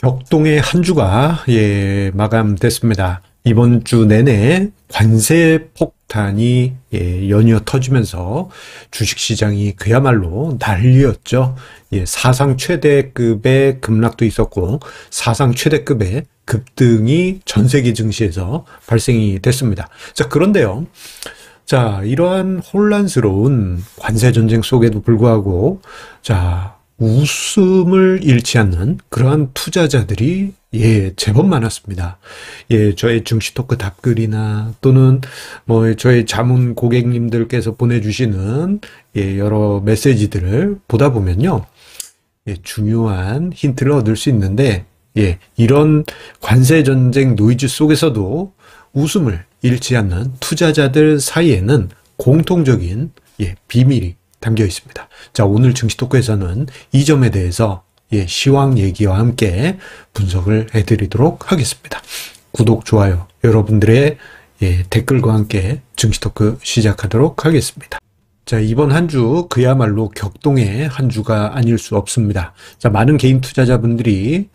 격동의 한 주가 마감됐습니다. 이번 주 내내 관세 폭탄이 연이어 터지면서 주식시장이 그야말로 난리였죠. 사상 최대급의 급락도 있었고 사상 최대급의 급등이 전 세계 증시에서 발생이 됐습니다. 자, 그런데요. 자, 이러한 혼란스러운 관세 전쟁 속에도 불구하고 웃음을 잃지 않는 그러한 투자자들이 제법 많았습니다. 저의 증시토크 답글이나 또는 저의 자문 고객님들께서 보내주시는 여러 메시지들을 보다 보면요. 중요한 힌트를 얻을 수 있는데 이런 관세 전쟁 노이즈 속에서도 웃음을 잃지 않는 투자자들 사이에는 공통적인 비밀이 담겨 있습니다. 자, 오늘 증시토크에서는 이 점에 대해서 시황 얘기와 함께 분석을 해드리도록 하겠습니다. 구독, 좋아요, 여러분들의 댓글과 함께 증시토크 시작하도록 하겠습니다. 자, 이번 한 주 그야말로 격동의 한 주가 아닐 수 없습니다. 자, 많은 개인 투자자분들이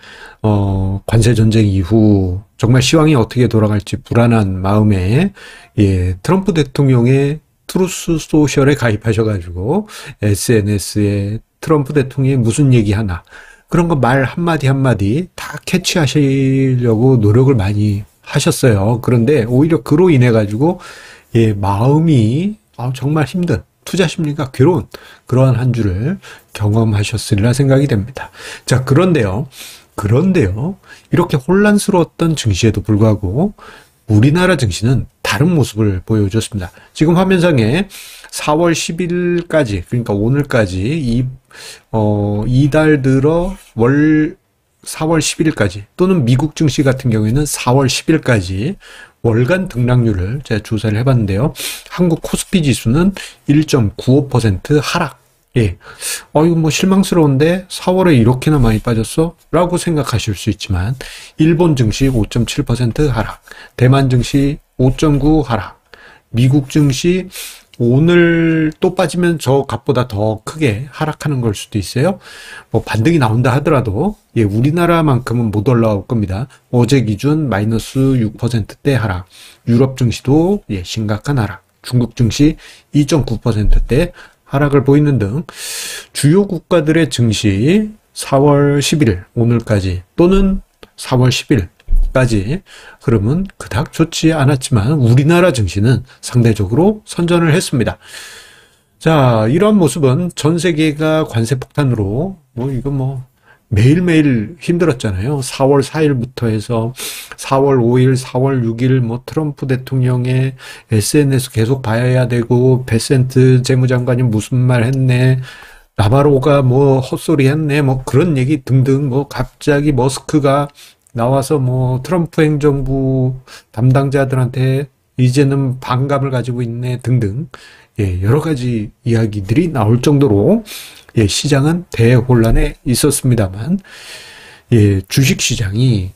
관세 전쟁 이후 정말 시황이 어떻게 돌아갈지 불안한 마음에 트럼프 대통령의 트루스 소셜에 가입하셔가지고 SNS에 트럼프 대통령이 무슨 얘기하나 그런 거 말 한마디 한마디 다 캐치하시려고 노력을 많이 하셨어요. 그런데 오히려 그로 인해 가지고 마음이 정말 힘든, 투자 심리가 괴로운 그러한 한 주를 경험하셨으리라 생각이 됩니다. 자, 그런데요 이렇게 혼란스러웠던 증시에도 불구하고 우리나라 증시는 다른 모습을 보여줬습니다. 지금 화면상에 4월 10일까지, 그러니까 오늘까지 이달 들어 4월 10일까지 또는 미국 증시 같은 경우에는 4월 10일까지 월간 등락률을 제가 조사를 해봤는데요. 한국 코스피 지수는 1.95% 하락. 이거 실망스러운데 4월에 이렇게나 많이 빠졌어? 라고 생각하실 수 있지만 일본 증시 5.7% 하락, 대만 증시 5.9 하락, 미국 증시 오늘 또 빠지면 저 값보다 더 크게 하락하는 걸 수도 있어요. 반등이 나온다 하더라도 우리나라만큼은 못 올라올 겁니다. 어제 기준 마이너스 6%대 하락, 유럽 증시도 심각한 하락, 중국 증시 2.9%대 하락을 보이는 등 주요 국가들의 증시 4월 10일 오늘까지 또는 4월 10일까지 흐름은 그닥 좋지 않았지만 우리나라 증시는 상대적으로 선전을 했습니다. 자, 이런 모습은 전 세계가 관세 폭탄으로 매일매일 힘들었잖아요. 4월 4일부터 해서 4월 5일, 4월 6일 트럼프 대통령의 SNS 계속 봐야 되고 베센트 재무장관이 무슨 말 했네, 나바로가 헛소리 했네, 그런 얘기 등등 갑자기 머스크가 나와서 트럼프 행정부 담당자들한테 이제는 반감을 가지고 있네 등등 여러 가지 이야기들이 나올 정도로 시장은 대혼란에 있었습니다만 주식시장이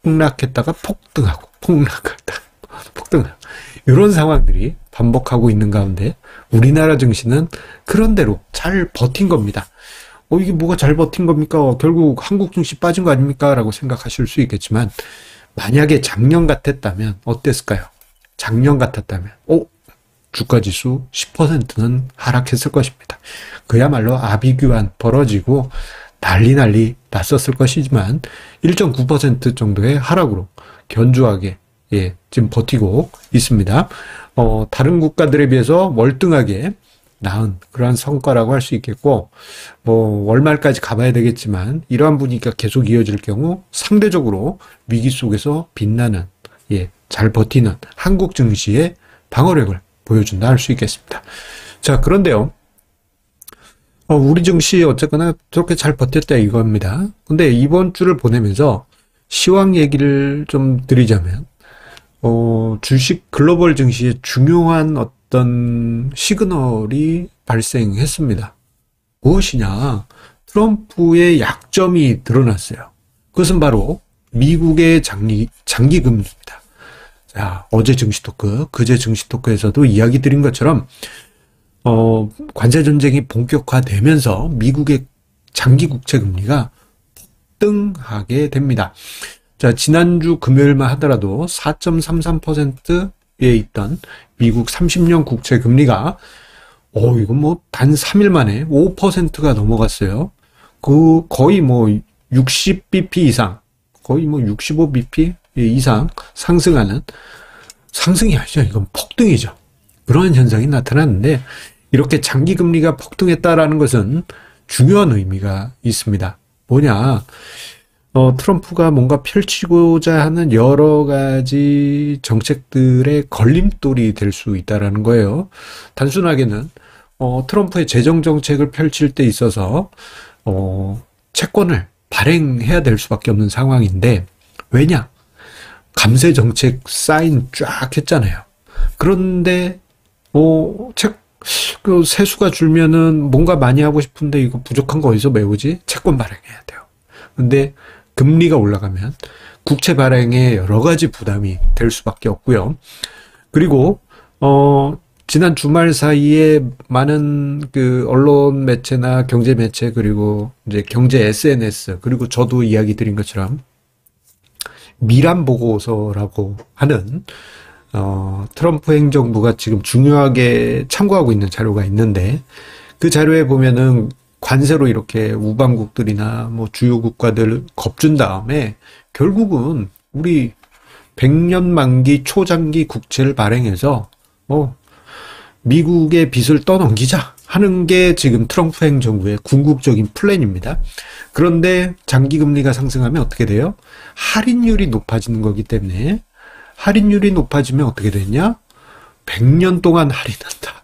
폭락했다가 폭등하고 폭락했다가 폭등하고 이런 상황들이 반복하고 있는 가운데 우리나라 증시는 그런대로 잘 버틴 겁니다. 이게 뭐가 잘 버틴 겁니까? 결국 한국 증시 빠진 거 아닙니까? 라고 생각하실 수 있겠지만 만약에 작년 같았다면 어땠을까요? 작년 같았다면 주가지수 10%는 하락했을 것입니다. 그야말로 아비규환 벌어지고 난리 났었을 것이지만 1.9% 정도의 하락으로 견조하게 지금 버티고 있습니다. 다른 국가들에 비해서 월등하게 나은 그러한 성과라고 할 수 있겠고 월말까지 가봐야 되겠지만 이러한 분위기가 계속 이어질 경우 상대적으로 위기 속에서 빛나는 잘 버티는 한국 증시의 방어력을 보여준다 할 수 있겠습니다. 자, 그런데요. 우리 증시 어쨌거나 저렇게 잘 버텼다 이겁니다. 근데 이번 주를 보내면서 시황 얘기를 좀 드리자면 주식 글로벌 증시의 중요한 어떤 시그널이 발생했습니다. 무엇이냐? 트럼프의 약점이 드러났어요. 그것은 바로 미국의 장기 금리입니다. 자, 어제 증시토크, 그제 증시토크에서도 이야기 드린 것처럼 관세 전쟁이 본격화되면서 미국의 장기 국채 금리가 폭등하게 됩니다. 자, 지난주 금요일만 하더라도 4.33%에 있던 미국 30년 국채 금리가 이건 뭐 단 3일 만에 5%가 넘어갔어요. 거의 뭐 60bp 이상, 거의 뭐 65bp 이상 상승하는, 상승이 아니죠. 이건 폭등이죠. 그러한 현상이 나타났는데, 이렇게 장기 금리가 폭등했다라는 것은 중요한 의미가 있습니다. 뭐냐, 트럼프가 뭔가 펼치고자 하는 여러 가지 정책들의 걸림돌이 될 수 있다라는 거예요. 단순하게는 트럼프의 재정 정책을 펼칠 때 있어서 채권을 발행해야 될 수밖에 없는 상황인데, 왜냐? 감세 정책 사인 쫙 했잖아요. 그런데 그 세수가 줄면은 뭔가 많이 하고 싶은데 이거 부족한 거 어디서 메우지? 채권 발행해야 돼요. 근데 금리가 올라가면 국채 발행에 여러 가지 부담이 될 수밖에 없고요. 그리고 지난 주말 사이에 많은 그 언론 매체나 경제 매체, 그리고 이제 경제 SNS, 그리고 저도 이야기 드린 것처럼 미란 보고서라고 하는 트럼프 행정부가 지금 중요하게 참고하고 있는 자료가 있는데, 그 자료에 보면은 관세로 이렇게 우방국들이나 뭐 주요 국가들 겁준 다음에 결국은 우리 100년 만기 초장기 국채를 발행해서 미국의 빚을 떠넘기자 하는 게 지금 트럼프 행정부의 궁극적인 플랜입니다. 그런데 장기 금리가 상승하면 어떻게 돼요? 할인율이 높아지는 거기 때문에, 할인율이 높아지면 어떻게 되냐? 100년 동안 할인한다.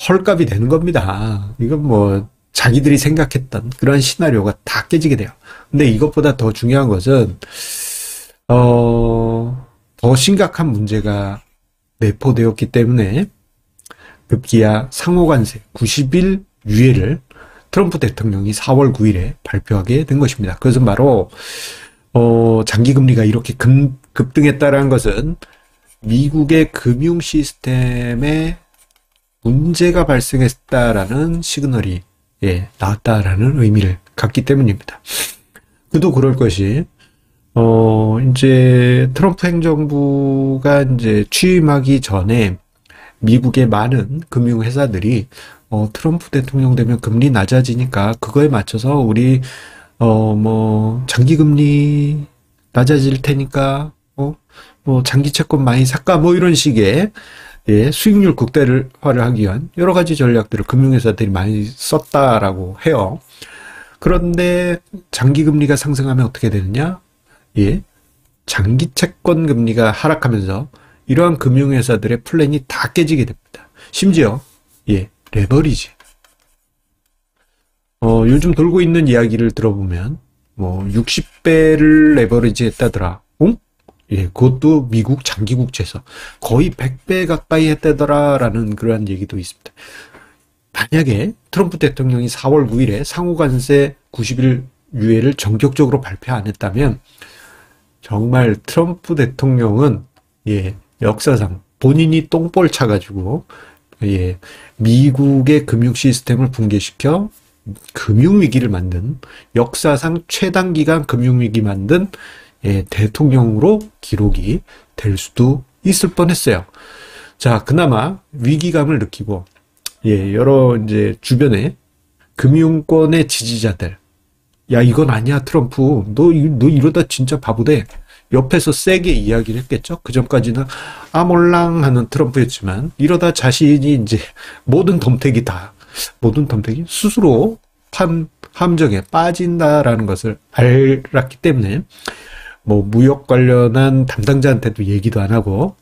헐값이 되는 겁니다. 이건 뭐 자기들이 생각했던 그런 시나리오가 다 깨지게 돼요. 근데 이것보다 더 중요한 것은 더 심각한 문제가 내포되었기 때문에 급기야 상호관세 90일 유예를 트럼프 대통령이 4월 9일에 발표하게 된 것입니다. 그것은 바로 장기금리가 이렇게 급등했다는 것은 미국의 금융 시스템에 문제가 발생했다라는 시그널이 나왔다라는 의미를 갖기 때문입니다. 그도 그럴 것이 이제 트럼프 행정부가 이제 취임하기 전에 미국의 많은 금융회사들이 트럼프 대통령 되면 금리 낮아지니까 그거에 맞춰서 우리 장기금리 낮아질 테니까 장기 채권 많이 살까 뭐 이런 식의 수익률 극대화를 하기 위한 여러 가지 전략들을 금융회사들이 많이 썼다라고 해요. 그런데 장기금리가 상승하면 어떻게 되느냐? 장기 채권 금리가 하락하면서 이러한 금융회사들의 플랜이 다 깨지게 됩니다. 심지어 레버리지. 요즘 돌고 있는 이야기를 들어보면 60배를 레버리지 했다더라. 그것도 미국 장기국채에서 거의 100배 가까이 했다더라라는 그러한 얘기도 있습니다. 만약에 트럼프 대통령이 4월 9일에 상호관세 90일 유예를 전격적으로 발표 안 했다면 정말 트럼프 대통령은 역사상 본인이 똥볼 차가지고 미국의 금융 시스템을 붕괴시켜 금융위기를 만든, 역사상 최단기간 금융위기 만든 대통령으로 기록이 될 수도 있을 뻔했어요. 자, 그나마 위기감을 느끼고 여러 이제 주변에 금융권의 지지자들, 야 이건 아니야 트럼프, 너 이러다 진짜 바보돼. 옆에서 세게 이야기를 했겠죠. 그 전까지는 아몰랑 하는 트럼프였지만 이러다 자신이 이제 모든 덤택이 스스로 함정에 빠진다라는 것을 알았기 때문에 무역 관련한 담당자한테도 얘기도 안 하고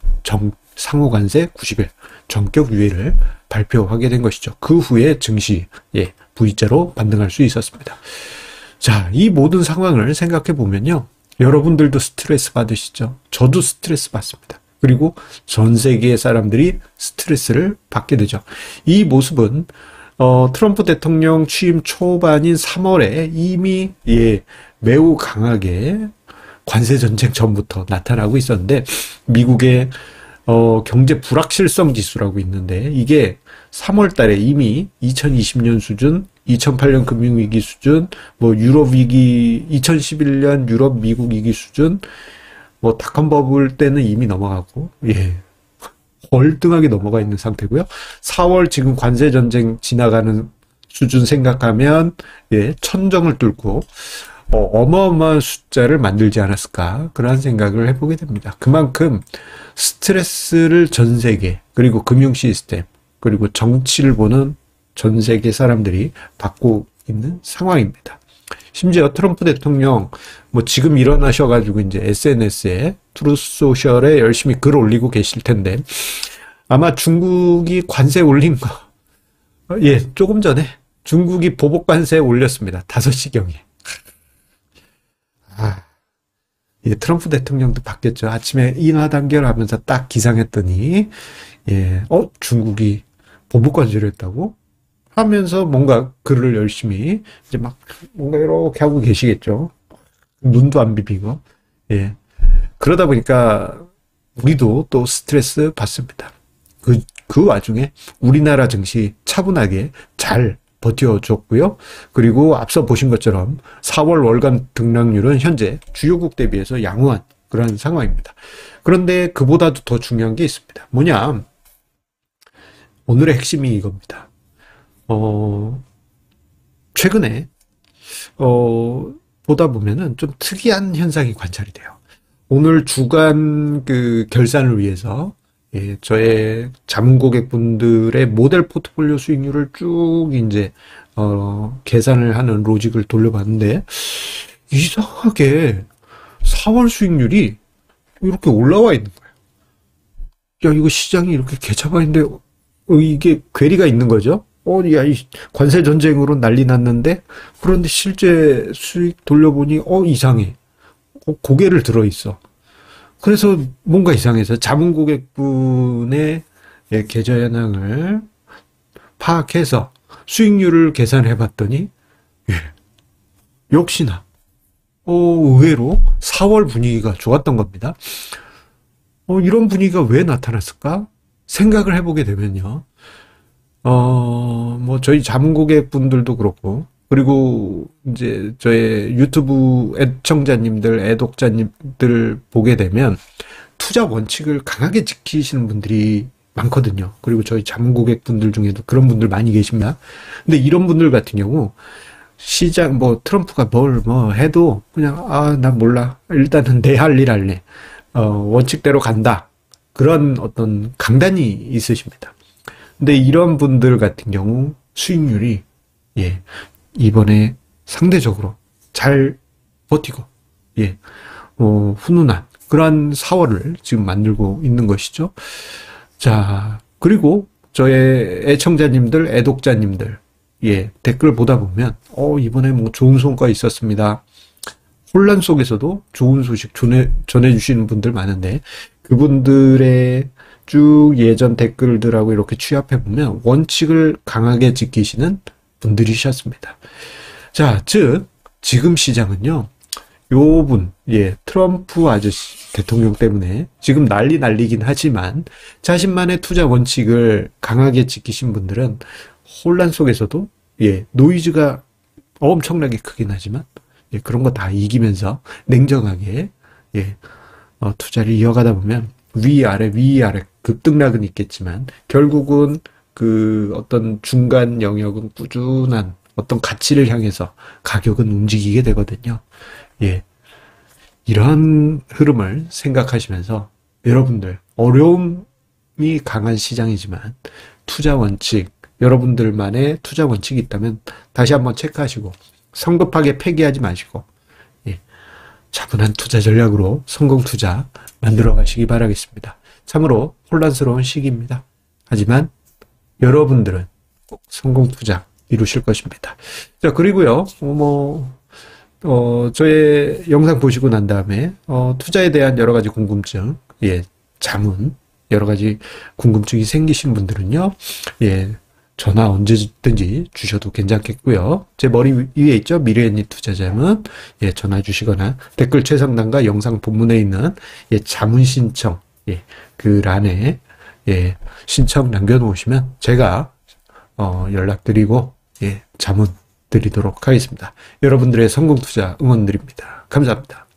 상호관세 90일 전격 유예를 발표하게 된 것이죠. 그 후에 증시 V자로 반등할 수 있었습니다. 자, 이 모든 상황을 생각해 보면요, 여러분들도 스트레스 받으시죠? 저도 스트레스 받습니다. 그리고 전 세계의 사람들이 스트레스를 받게 되죠. 이 모습은 트럼프 대통령 취임 초반인 3월에 이미 매우 강하게 관세 전쟁 전부터 나타나고 있었는데, 미국의 경제 불확실성 지수라고 있는데 이게 3월 달에 이미 2020년 수준, 2008년 금융위기 수준, 뭐 유럽 위기, 2011년 유럽 미국 위기 수준, 뭐 닷컴 버블 때는 이미 넘어가고, 예. 월등하게 넘어가 있는 상태고요. 4월 지금 관세 전쟁 지나가는 수준 생각하면, 예, 천정을 뚫고, 어마어마한 숫자를 만들지 않았을까, 그런 생각을 해보게 됩니다. 그만큼 스트레스를 전 세계, 그리고 금융 시스템, 그리고 정치를 보는 전 세계 사람들이 받고 있는 상황입니다. 심지어 트럼프 대통령 뭐 지금 일어나셔가지고 이제 SNS에 트루스 소셜에 열심히 글 올리고 계실 텐데 아마 중국이 관세 올린 거, 예, 조금 전에 중국이 보복 관세 올렸습니다. 5시경에. 예, 트럼프 대통령도 바뀌었죠. 아침에 인하단결하면서 딱 기상했더니, 예, 중국이 보복 관세를 했다고? 하면서 뭔가 글을 열심히 이제 막 뭔가 이렇게 하고 계시겠죠. 눈도 안 비비고. 예. 그러다 보니까 우리도 또 스트레스 받습니다. 그 와중에 우리나라 증시 차분하게 잘 버텨줬고요. 그리고 앞서 보신 것처럼 4월 월간 등락률은 현재 주요국 대비해서 양호한 그런 상황입니다. 그런데 그보다도 더 중요한 게 있습니다. 뭐냐? 오늘의 핵심이 이겁니다. 최근에, 보다 보면은 좀 특이한 현상이 관찰이 돼요. 오늘 주간 그 결산을 위해서, 예, 저의 자문 고객분들의 모델 포트폴리오 수익률을 쭉 이제, 계산을 하는 로직을 돌려봤는데, 이상하게 4월 수익률이 이렇게 올라와 있는 거예요. 야, 이거 시장이 이렇게 개차가 있는데, 이게 괴리가 있는 거죠? 야, 이 관세 전쟁으로 난리 났는데, 그런데 실제 수익 돌려보니, 이상해. 고개를 들어 있어. 그래서 뭔가 이상해서 자문 고객분의 계좌 현황을 파악해서 수익률을 계산해 봤더니, 예, 역시나, 의외로 4월 분위기가 좋았던 겁니다. 이런 분위기가 왜 나타났을까? 생각을 해보게 되면요. 뭐, 저희 자문 고객분들도 그렇고, 그리고 이제 저의 유튜브 애청자님들, 애독자님들 보게 되면 투자 원칙을 강하게 지키시는 분들이 많거든요. 그리고 저희 자문 고객분들 중에도 그런 분들 많이 계십니다. 근데 이런 분들 같은 경우 시장, 뭐, 트럼프가 뭐 해도 그냥, 난 몰라. 일단은 내 할 일 할래. 원칙대로 간다. 그런 어떤 강단이 있으십니다. 근데 이런 분들 같은 경우 수익률이, 예, 이번에 상대적으로 잘 버티고, 예, 훈훈한 그러한 4월을 지금 만들고 있는 것이죠. 자, 그리고 저의 애청자님들, 애독자님들, 예, 댓글 보다 보면, 이번에 뭐 좋은 성과 있었습니다. 혼란 속에서도 좋은 소식 전해주시는 분들 많은데, 그분들의 쭉 예전 댓글들하고 이렇게 취합해보면 원칙을 강하게 지키시는 분들이셨습니다. 자, 즉, 지금 시장은요, 요분, 예, 트럼프 아저씨 대통령 때문에 지금 난리긴 하지만 자신만의 투자 원칙을 강하게 지키신 분들은 혼란 속에서도, 예, 노이즈가 엄청나게 크긴 하지만, 예, 그런 거 다 이기면서 냉정하게, 예, 투자를 이어가다 보면 위아래 급등락은 있겠지만 결국은 그 어떤 중간 영역은 꾸준한 어떤 가치를 향해서 가격은 움직이게 되거든요. 예. 이러한 흐름을 생각하시면서 여러분들 어려움이 강한 시장이지만 투자 원칙, 여러분들만의 투자 원칙이 있다면 다시 한번 체크하시고 성급하게 폐기하지 마시고, 예, 차분한 투자 전략으로 성공 투자 만들어 가시기 바라겠습니다. 참으로 혼란스러운 시기입니다. 하지만 여러분들은 꼭 성공 투자 이루실 것입니다. 자, 그리고요, 저의 영상 보시고 난 다음에, 투자에 대한 여러 가지 궁금증, 예, 자문, 여러 가지 궁금증이 생기신 분들은요, 예, 전화 언제든지 주셔도 괜찮겠고요. 제 머리 위에 있죠? 미래엔니 투자자문. 예, 전화 주시거나 댓글 최상단과 영상 본문에 있는, 예, 자문 신청, 예, 그 란에 예, 신청 남겨놓으시면 제가 연락드리고 예, 자문 드리도록 하겠습니다. 여러분들의 성공 투자 응원드립니다. 감사합니다.